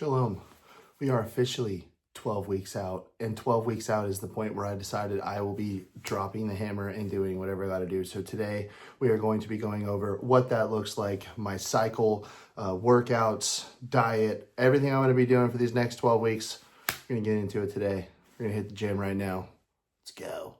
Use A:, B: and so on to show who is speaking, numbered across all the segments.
A: Shalom. We are officially 12 weeks out, and 12 weeks out is the point where I decided I will be dropping the hammer and doing whatever I got to do. So today we are going to be going over what that looks like, my cycle, workouts, diet, everything I'm going to be doing for these next 12 weeks. We're going to get into it today. We're going to hit the gym right now. Let's go.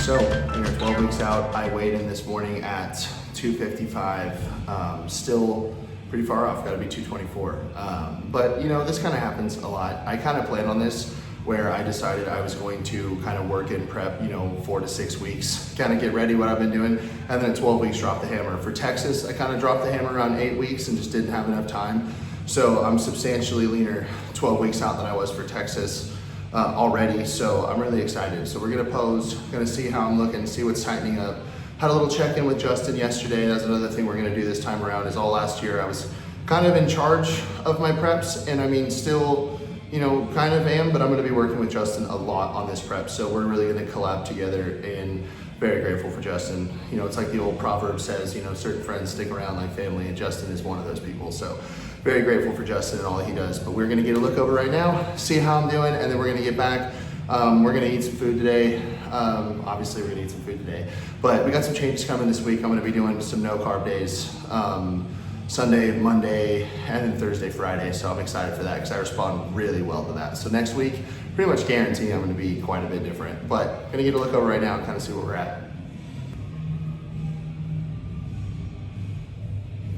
A: So, 12 weeks out, I weighed in this morning at 255, still pretty far off, gotta be 224. But this kind of happens a lot. I kind of planned on this where I decided I was going to kind of work in prep, 4 to 6 weeks, kind of get ready what I've been doing, and then at 12 weeks, drop the hammer. For Texas, I kind of dropped the hammer around 8 weeks and just didn't have enough time. So I'm substantially leaner 12 weeks out than I was for Texas. Already, so I'm really excited. So we're gonna pose, gonna see how I'm looking, see what's tightening up. Had a little check-in with Justin yesterday. That's another thing we're gonna do this time around. Is all last year I was kind of in charge of my preps, and I mean still, kind of am, but I'm gonna be working with Justin a lot on this prep. So we're really gonna collab together, and very grateful for Justin. It's like the old proverb says, certain friends stick around like family, and Justin is one of those people. So very grateful for Justin and all that he does. But we're gonna get a look over right now, see how I'm doing, and then we're gonna get back. We're gonna eat some food today. Obviously we're gonna eat some food today, but we got some changes coming this week. I'm gonna be doing some no-carb days, Sunday, Monday, and then Thursday, Friday. So I'm excited for that because I respond really well to that. So next week, pretty much guarantee I'm gonna be quite a bit different, but gonna get a look over right now and kind of see where we're at.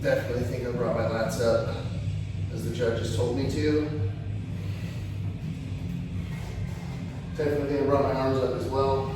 A: Definitely think I brought my lats up as the judges told me to. Definitely think I brought my arms up as well.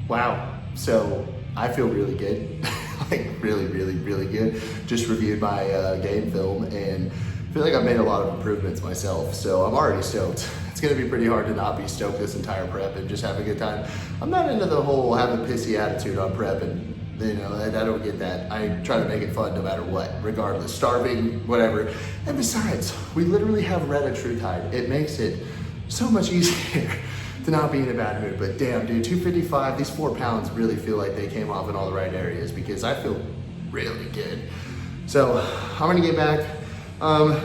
A: Wow, so I feel really good, like really, really, really good. Just reviewed my game film and I feel like I've made a lot of improvements myself, so I'm already stoked. It's gonna be pretty hard to not be stoked this entire prep and just have a good time. I'm not into the whole have a pissy attitude on prep, and I don't get that. I try to make it fun no matter what, regardless, starving, whatever. And besides, we literally have red at True Tide. It makes it so much easier to not be in a bad mood. But damn, dude, 255, these 4 pounds really feel like they came off in all the right areas because I feel really good. So I'm gonna get back.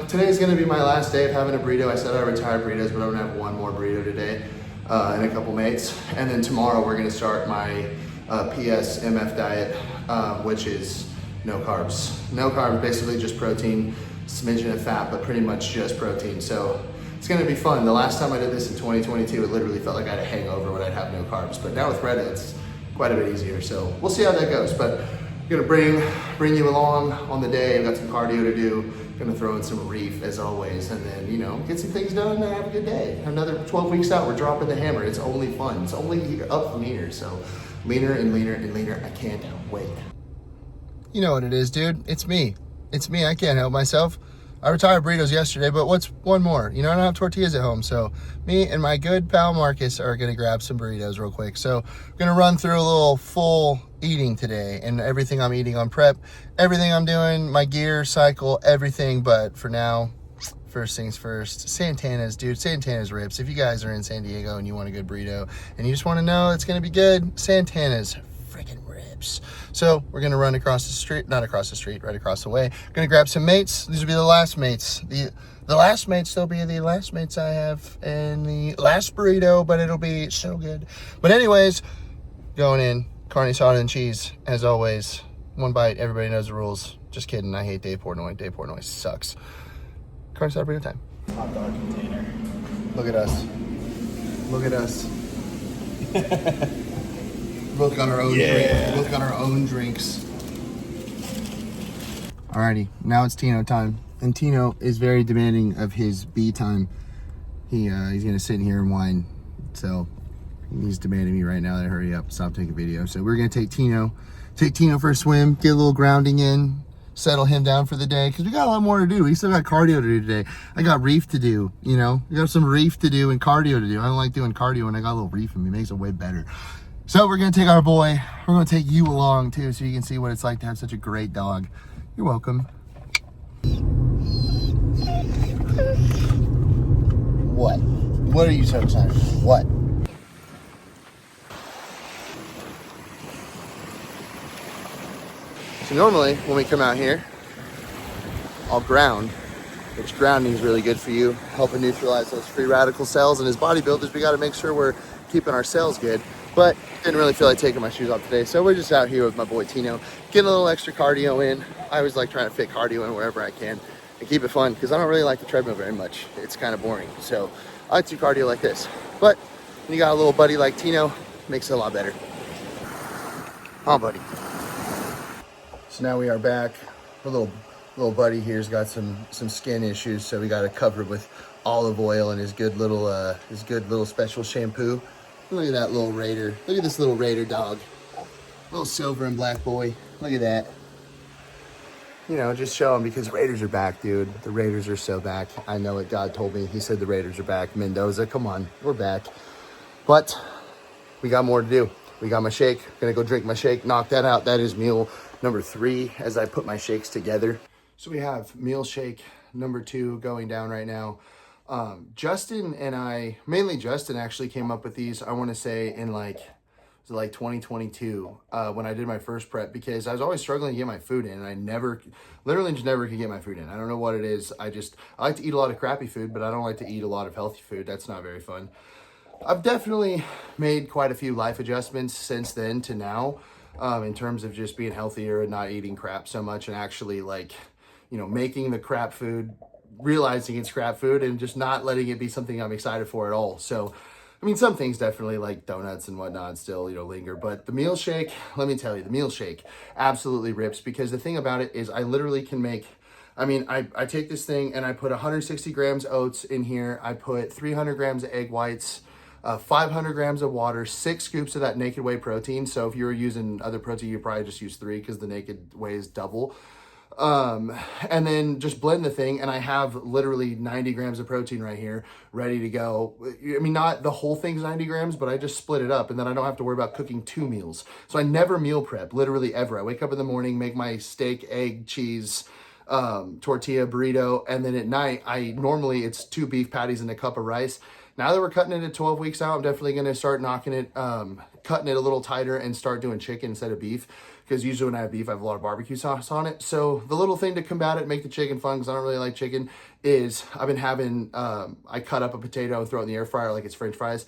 A: Today's gonna be my last day of having a burrito. I said I retired burritos, but I'm gonna have one more burrito today and a couple mates. And then tomorrow we're gonna start my PSMF diet, which is no carbs. No carbs, basically just protein, smidgen of fat, but pretty much just protein. So it's gonna be fun. The last time I did this in 2022, it literally felt like I had a hangover when I'd have no carbs. But now with Reddit, it's quite a bit easier. So we'll see how that goes. But I'm gonna bring you along on the day. I've got some cardio to do. Gonna throw in some reef as always, and then, you know, get some things done and have a good day. Another 12 weeks out, we're dropping the hammer. It's only fun. It's only up from here. So leaner and leaner and leaner. I can't wait. You know what it is, dude. It's me. It's me. I can't help myself. I retired burritos yesterday, but what's one more? You know, I don't have tortillas at home, so me and my good pal Marcus are gonna grab some burritos real quick. So I'm gonna run through a little full eating today and everything I'm eating on prep, everything I'm doing, my gear, cycle, everything. But for now, first things first, Santana's, dude. Santana's rips. If you guys are in San Diego and you want a good burrito and you just want to know it's gonna be good, Santana's freaking rips. So we're gonna run across the street, not across the street, right across the way. Gonna grab some mates. These will be the last mates. The last mates, they'll be the last mates I have in the last burrito, but it'll be so good. But anyways, going in, carne asada and cheese, as always. One bite, everybody knows the rules. Just kidding, I hate Dave Portnoy. Dave Portnoy sucks. Carne asada burrito time.
B: Hot dog container.
A: Look at us. Look at us. Both got our own drinks. Both got our own drinks. Alrighty, now it's Tino time. And Tino is very demanding of his B time. He's gonna sit in here and whine. So he's demanding me right now that I hurry up, stop taking video. So we're gonna take Tino for a swim, get a little grounding in, settle him down for the day, because we got a lot more to do. We still got cardio to do today. I got reef to do, you know? We got some reef to do and cardio to do. I don't like doing cardio when I got a little reef in me. It makes it way better. So we're gonna take our boy, we're gonna take you along too, so you can see what it's like to have such a great dog. You're welcome. What? What are you so excited about? What? So normally when we come out here, I'll ground, which grounding is really good for you, helping neutralize those free radical cells. And as bodybuilders, we gotta make sure we're keeping our cells good. But didn't really feel like taking my shoes off today. So we're just out here with my boy Tino, getting a little extra cardio in. I always like trying to fit cardio in wherever I can and keep it fun, because I don't really like the treadmill very much. It's kind of boring. So I like to do cardio like this. But when you got a little buddy like Tino, it makes it a lot better. Oh, buddy. So now we are back. Our little buddy here's got some skin issues, so we got to cover it with olive oil and his good little special shampoo. Look at that little raider. Look at this little raider dog. Little silver and black boy. Look at that. You know, just show him, because Raiders are back, dude. The Raiders are so back. I know it. God told me. He said the Raiders are back. Mendoza, come on. We're back. But we got more to do. We got my shake. Gonna go drink my shake. Knock that out. That is meal number 3 as I put my shakes together. So we have meal shake number 2 going down right now. Justin and I, mainly Justin, actually came up with these, I want to say in like 2022 when I did my first prep, because I was always struggling to get my food in, and I literally just never could get my food in. I don't know what it is. I like to eat a lot of crappy food, but I don't like to eat a lot of healthy food. That's not very fun. I've definitely made quite a few life adjustments since then to now, in terms of just being healthier and not eating crap so much, and actually, like, you know, making the crap food, realizing it's crap food, and just not letting it be something I'm excited for at all. So, I mean, some things definitely, like donuts and whatnot, still, you know, linger. But the meal shake, let me tell you, the meal shake absolutely rips, because the thing about it is I literally can make, I mean, I take this thing and I put 160 grams oats in here. I put 300 grams of egg whites, 500 grams of water, 6 scoops of that naked whey protein. So if you were using other protein, you probably just use 3, because the naked whey is double. And then just blend the thing, and I have literally 90 grams of protein right here ready to go. I mean, not the whole thing's 90 grams, but I just split it up, and then I don't have to worry about cooking 2 meals. So I never meal prep, literally ever. I wake up in the morning, make my steak, egg, cheese, tortilla, burrito, and then at night, normally it's 2 beef patties and a cup of rice. now that we're cutting it at 12 weeks out, I'm definitely going to start knocking it, cutting it a little tighter and start doing chicken instead of beef. Because usually when I have beef, I have a lot of barbecue sauce on it. So the little thing to combat it, make the chicken fun, because I don't really like chicken, is I've been having, I cut up a potato and throw it in the air fryer like it's French fries.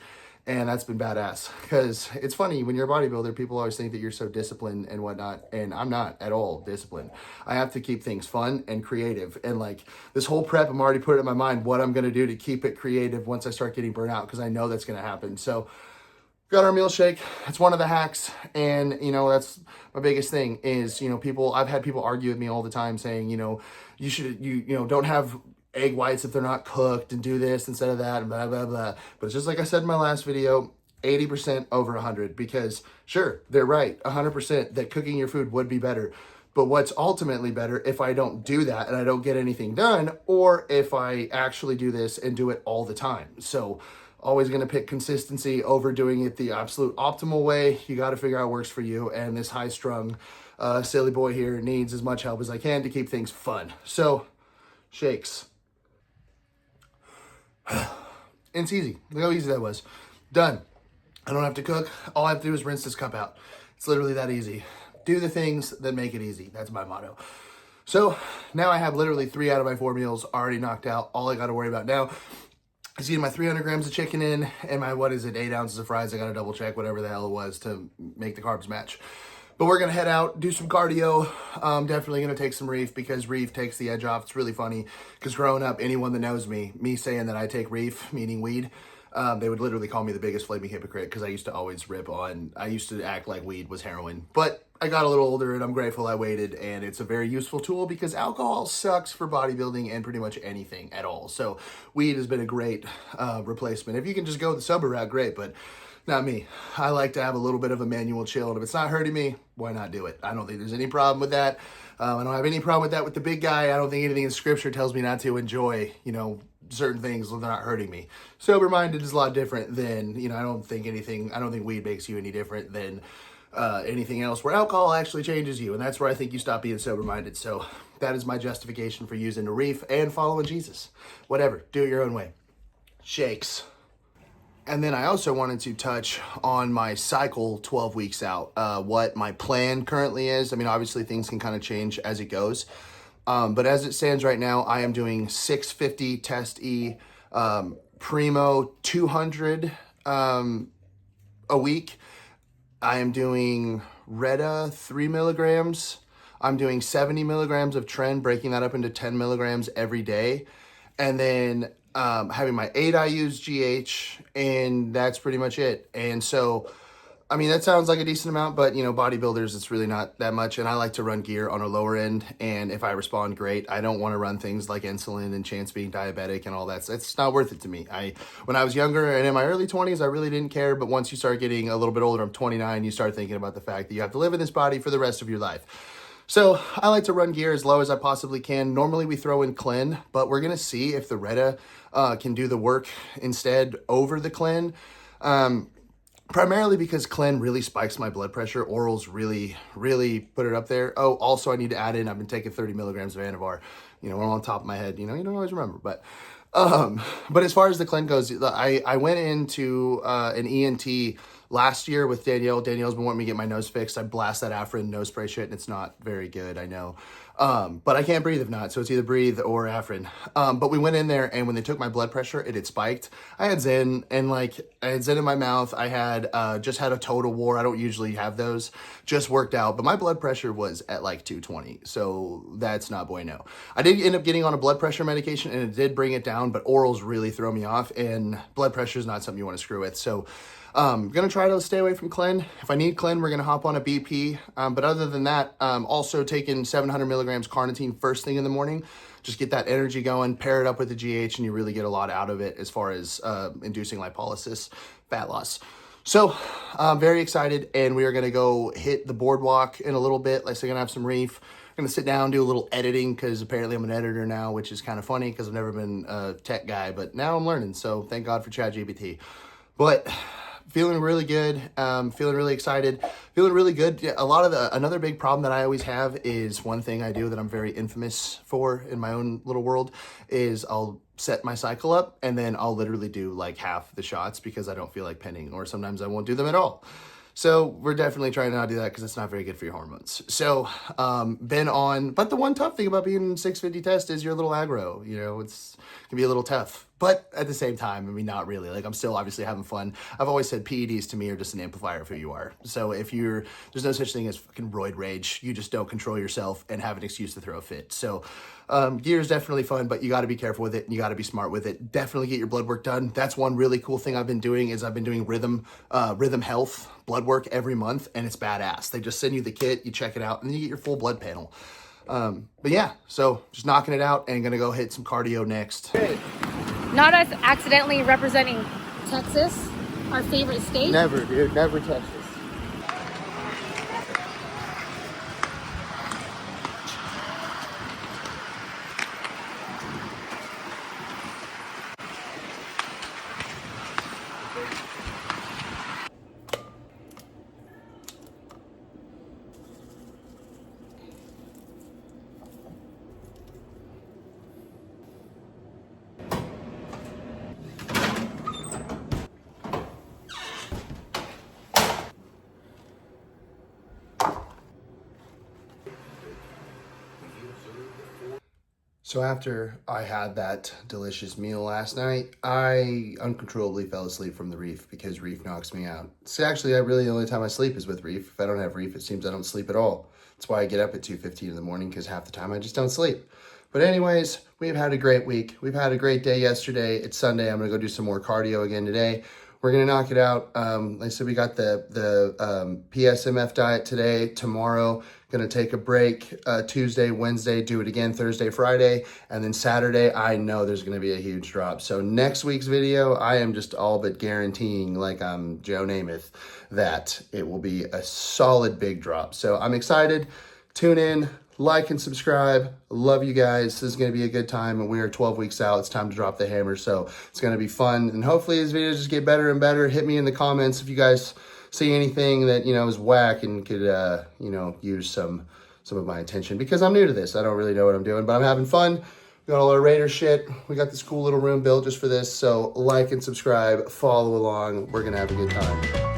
A: And that's been badass. Because it's funny, when you're a bodybuilder, people always think that you're so disciplined and whatnot. And I'm not at all disciplined. I have to keep things fun and creative. And like this whole prep, I'm already putting in my mind what I'm going to do to keep it creative once I start getting burnt out, because I know that's going to happen. So got our meal shake. It's one of the hacks. And, you know, that's my biggest thing is, you know, I've had people argue with me all the time saying, you know, you know, don't have egg whites if they're not cooked and do this instead of that and blah, blah, blah. But it's just like I said in my last video, 80% over 100, because sure, they're right. 100% that cooking your food would be better. But what's ultimately better if I don't do that and I don't get anything done, or if I actually do this and do it all the time. So always going to pick consistency over doing it the absolute optimal way. You got to figure out what works for you. And this high-strung silly boy here needs as much help as I can to keep things fun. So, shakes. It's easy. Look how easy that was. Done. I don't have to cook. All I have to do is rinse this cup out. It's literally that easy. Do the things that make it easy. That's my motto. So, now I have literally 3 out of my 4 meals already knocked out. All I got to worry about now is getting my 300 grams of chicken in and my, 8 ounces of fries. I got to double check whatever the hell it was to make the carbs match. But we're going to head out, do some cardio. Definitely going to take some reef, because reef takes the edge off. It's really funny because growing up, anyone that knows me saying that I take reef, meaning weed, they would literally call me the biggest flaming hypocrite, because I used to always I used to act like weed was heroin. But I got a little older and I'm grateful I waited, and it's a very useful tool because alcohol sucks for bodybuilding and pretty much anything at all. So weed has been a great replacement. If you can just go the sober route, great, but not me. I like to have a little bit of a manual chill, and if it's not hurting me, why not do it? I don't think there's any problem with that. I don't have any problem with that with the big guy. I don't think anything in scripture tells me not to enjoy, you know, certain things when they're not hurting me. Sober-minded is a lot different than, you know, I don't think weed makes you any different than anything else, where alcohol actually changes you, and that's where I think you stop being sober-minded. So that is my justification for using the reef and following Jesus. Whatever, do it your own way. Shakes. And then I also wanted to touch on my cycle 12 weeks out, what my plan currently is. I mean, obviously things can kind of change as it goes. But as it stands right now, I am doing 650 test E, Primo 200 a week. I am doing Retta 3 milligrams. I'm doing 70 milligrams of Tren, breaking that up into 10 milligrams every day. And then having my 8 IUs GH, and that's pretty much it. And so, I mean, that sounds like a decent amount, but, you know, bodybuilders, it's really not that much. And I like to run gear on a lower end. And if I respond, great. I don't want to run things like insulin and chance being diabetic and all that. It's not worth it to me. When I was younger and in my early 20s, I really didn't care. But once you start getting a little bit older, I'm 29, you start thinking about the fact that you have to live in this body for the rest of your life. So I like to run gear as low as I possibly can. Normally we throw in Clen, but we're going to see if the Retta can do the work instead over the Clen. Primarily because Clen really spikes my blood pressure. Orals really, really put it up there. Oh, also I need to add in, I've been taking 30 milligrams of Anavar. You know, on top of my head, you know, you don't always remember. But as far as the Clen goes, I went into an ENT last year with Danielle. Danielle's been wanting me to get my nose fixed. I blast that Afrin nose spray shit, and it's not very good, I know. But I can't breathe if not, so it's either breathe or Afrin. But we went in there, and when they took my blood pressure, it had spiked. I had Zen, and I had Zen in my mouth. I had just had a Total War. I don't usually have those. Just worked out, but my blood pressure was at 220, so that's not bueno. I did end up getting on a blood pressure medication, and it did bring it down, but orals really throw me off, and blood pressure is not something you want to screw with. So I'm going to try to stay away from Clen. If I need Clen, we're going to hop on a BP. But other than that, also taking 700 milligrams carnitine first thing in the morning. Just get that energy going, pair it up with the GH, and you really get a lot out of it as far as inducing lipolysis, fat loss. So I'm very excited, and we are going to go hit the boardwalk in a little bit. Like, so I'm going to have some reef. I'm going to sit down, do a little editing, because apparently I'm an editor now, which is kind of funny because I've never been a tech guy, but now I'm learning. So thank God for ChatGPT. But feeling really good, feeling really excited, feeling really good. Yeah, another big problem that I always have is one thing I do that I'm very infamous for in my own little world is I'll set my cycle up and then I'll literally do like half the shots because I don't feel like pinning, or sometimes I won't do them at all. So we're definitely trying to not do that because it's not very good for your hormones. So but the one tough thing about being 650 test is you're a little aggro, you know, it can be a little tough, but at the same time, I mean, not really. Like, I'm still obviously having fun. I've always said PEDs to me are just an amplifier of who you are. So there's no such thing as fucking roid rage. You just don't control yourself and have an excuse to throw a fit. So gear is definitely fun, but you got to be careful with it and you got to be smart with it. Definitely get your blood work done. That's one really cool thing I've been doing is I've been doing Rhythm Health blood work every month, and it's badass. They just send you the kit, you check it out, and then you get your full blood panel. But yeah, so just knocking it out and gonna go hit some cardio next.
B: Not us accidentally representing Texas, our favorite state.
A: Never, dude, never Texas. So after I had that delicious meal last night, I uncontrollably fell asleep from the reef because reef knocks me out. It's actually, the only time I sleep is with reef. If I don't have reef, it seems I don't sleep at all. That's why I get up at 2:15 in the morning, because half the time I just don't sleep. But anyways, we've had a great week. We've had a great day yesterday. It's Sunday. I'm gonna go do some more cardio again today. We're gonna knock it out. Like I said, we got the PSMF diet today. Tomorrow, gonna take a break. Tuesday, Wednesday, do it again. Thursday, Friday, and then Saturday, I know there's gonna be a huge drop. So next week's video, I am just all but guaranteeing, like I'm Joe Namath, that it will be a solid big drop. So I'm excited. Tune in. Like and subscribe. Love you guys. This is going to be a good time, and we are 12 weeks out. It's time to drop the hammer, so it's going to be fun, and hopefully these videos just get better and better. Hit me in the comments if you guys see anything that, you know, is whack and could, you know, use some of my attention, because I'm new to this. I don't really know what I'm doing, but I'm having fun. We got all our Raider shit. We got this cool little room built just for this, so like and subscribe. Follow along. We're going to have a good time.